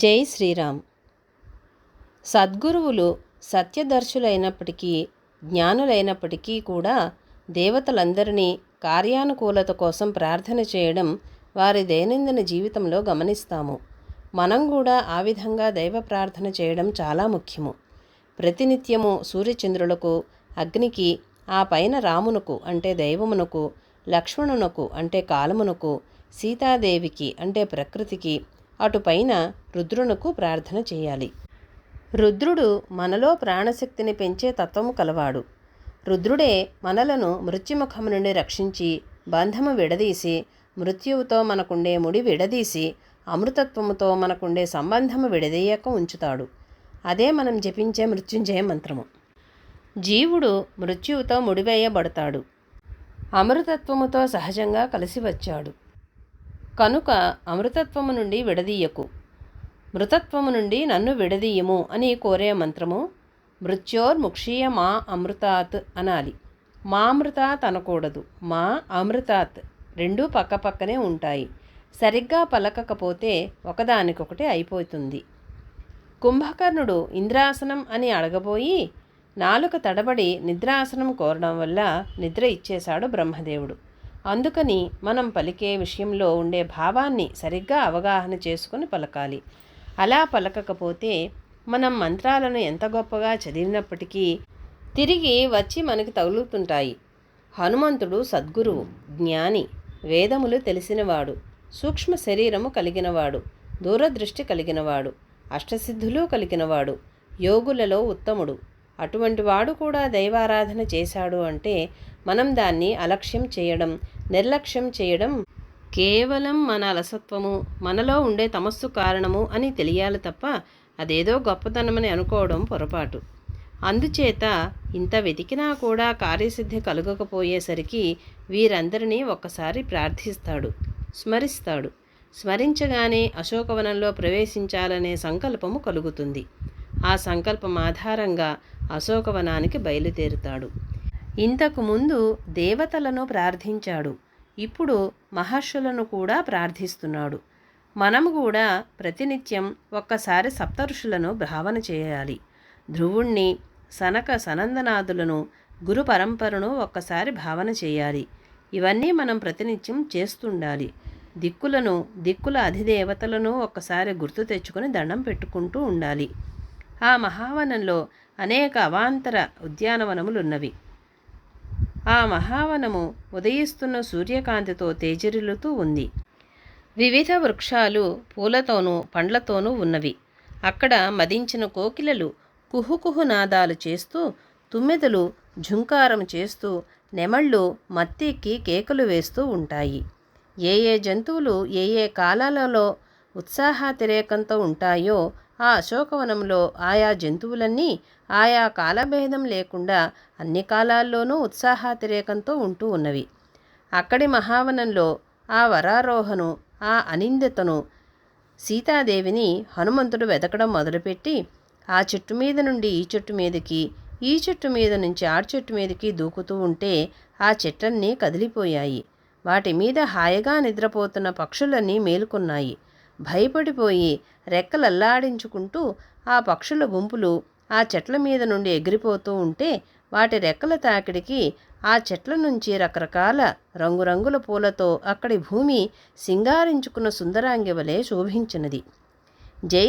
జై శ్రీరామ్. సద్గురువులు సత్యదర్శులైనప్పటికీ జ్ఞానులైనప్పటికీ కూడా దేవతలందరినీ కార్యానుకూలత కోసం ప్రార్థన చేయడం వారి దైనందిన జీవితంలో గమనిస్తాము. మనం కూడా ఆ విధంగా దైవ ప్రార్థన చేయడం చాలా ముఖ్యము. ప్రతినిత్యము సూర్యచంద్రులకు, అగ్నికి, ఆ పైన రామునకు అంటే దైవమునకు, లక్ష్మణునకు అంటే కాలమునకు, సీతాదేవికి అంటే ప్రకృతికి, అటుపైన రుద్రునకు ప్రార్థన చేయాలి. రుద్రుడు మనలో ప్రాణశక్తిని పెంచే తత్వము కలవాడు. రుద్రుడే మనలను మృత్యుముఖము నుండి రక్షించి, బంధము విడదీసి, మృత్యువుతో మనకుండే ముడి విడదీసి, అమృతత్వముతో మనకుండే సంబంధము విడదీయక ఉంచుతాడు. అదే మనం జపించే మృత్యుంజయ మంత్రము. జీవుడు మృత్యువుతో ముడివేయబడతాడు, అమృతత్వముతో సహజంగా కలిసి వచ్చాడు. కనుక అమృతత్వము నుండి విడదీయకు, మృతత్వము నుండి నన్ను విడదీయము అని కోరే మంత్రము మృత్యోర్ముక్షీయ మా అమృతాత్ అనాలి. మా అమృతాత్ అనకూడదు, మా అమృతాత్. రెండూ పక్కపక్కనే ఉంటాయి. సరిగ్గా పలకకపోతే ఒకదానికొకటి అయిపోతుంది. కుంభకర్ణుడు ఇంద్రాసనం అని అడగబోయి నాలుక తడబడి నిద్రాసనం కోరడం వల్ల నిద్ర ఇచ్చేశాడు బ్రహ్మదేవుడు. అందుకని మనం పలికే విషయంలో ఉండే భావాన్ని సరిగ్గా అవగాహన చేసుకుని పలకాలి. అలా పలకకపోతే మనం మంత్రాలను ఎంత గొప్పగా చదివినప్పటికీ తిరిగి వచ్చి మనకి తగులుతుంటాయి. హనుమంతుడు సద్గురువు, జ్ఞాని, వేదములు తెలిసినవాడు, సూక్ష్మ శరీరము కలిగినవాడు, దూరదృష్టి కలిగినవాడు, అష్టసిద్ధులు కలిగినవాడు, యోగులలో ఉత్తముడు. అటువంటి వాడు కూడా దైవారాధన చేశాడు అంటే మనం దాన్ని అలక్ష్యం చేయడం, నిర్లక్ష్యం చేయడం కేవలం మన అలసత్వము, మనలో ఉండే తమస్సు కారణము అని తెలియాలి తప్ప అదేదో గొప్పతనమని అనుకోవడం పొరపాటు. అందుచేత ఇంత వెతికినా కూడా కార్యసిద్ధి కలగకపోయేసరికి వీరందరినీ ఒక్కసారి ప్రార్థిస్తాడు, స్మరిస్తాడు. స్మరించగానే అశోకవనంలో ప్రవేశించాలనే సంకల్పము కలుగుతుంది. ఆ సంకల్పం ఆధారంగా అశోకవనానికి బయలుదేరుతాడు. ఇంతకుముందు దేవతలను ప్రార్థించాడు, ఇప్పుడు మహర్షులను కూడా ప్రార్థిస్తున్నాడు. మనము కూడా ప్రతినిత్యం ఒక్కసారి సప్తఋషులను భావన చేయాలి. ధ్రువుణ్ణి, సనక సనందనాదులను, గురు పరంపరను ఒక్కసారి భావన చేయాలి. ఇవన్నీ మనం ప్రతినిత్యం చేస్తుండాలి. దిక్కులను, దిక్కుల అధిదేవతలను ఒక్కసారి గుర్తు తెచ్చుకొని దండం పెట్టుకుంటూ ఉండాలి. ఆ మహావనంలో అనేక అవాంతర ఉద్యానవనములున్నవి. ఆ మహావనము ఉదయిస్తున్న సూర్యకాంతితో తేజరిల్లుతూ ఉంది. వివిధ వృక్షాలు పూలతోనూ పండ్లతోనూ ఉన్నవి. అక్కడ మదించిన కోకిలలు కుహుకుహు నాదాలు చేస్తూ, తుమ్మెదలు ఝుంకారం చేస్తూ, నెమళ్ళు మత్తెక్కి కేకలు వేస్తూ ఉంటాయి. ఏ ఏ జంతువులు ఏ ఏ కాలాలలో ఉత్సాహాతిరేకంతో ఉంటాయో ఆ అశోకవనంలో ఆయా జంతువులన్నీ ఆయా కాలభేదం లేకుండా అన్ని కాలాల్లోనూ ఉత్సాహాతిరేకంతో ఉంటూ ఉన్నవి. అక్కడి మహావనంలో ఆ వరారోహను, ఆ అనిందితను, సీతాదేవిని హనుమంతుడు వెతకడం మొదలుపెట్టి ఆ చెట్టు మీద నుండి ఈ చెట్టు మీదకి, ఈ చెట్టు మీద నుంచి ఆ చెట్టు మీదకి దూకుతూ ఉంటే ఆ చెట్లన్నీ కదిలిపోయాయి. వాటి మీద హాయిగా నిద్రపోతున్న పక్షులన్నీ మేలుకున్నాయి. భయపడిపోయి రెక్కలల్లాడించుకుంటూ ఆ పక్షుల గుంపులు ఆ చెట్ల మీద నుండి ఎగిరిపోతూ ఉంటే వాటి రెక్కల తాకిడికి ఆ చెట్ల నుంచి రకరకాల రంగురంగుల పూలతో అక్కడి భూమి సింగారించుకున్న సుందరాంగి వలె శోభించినది. జై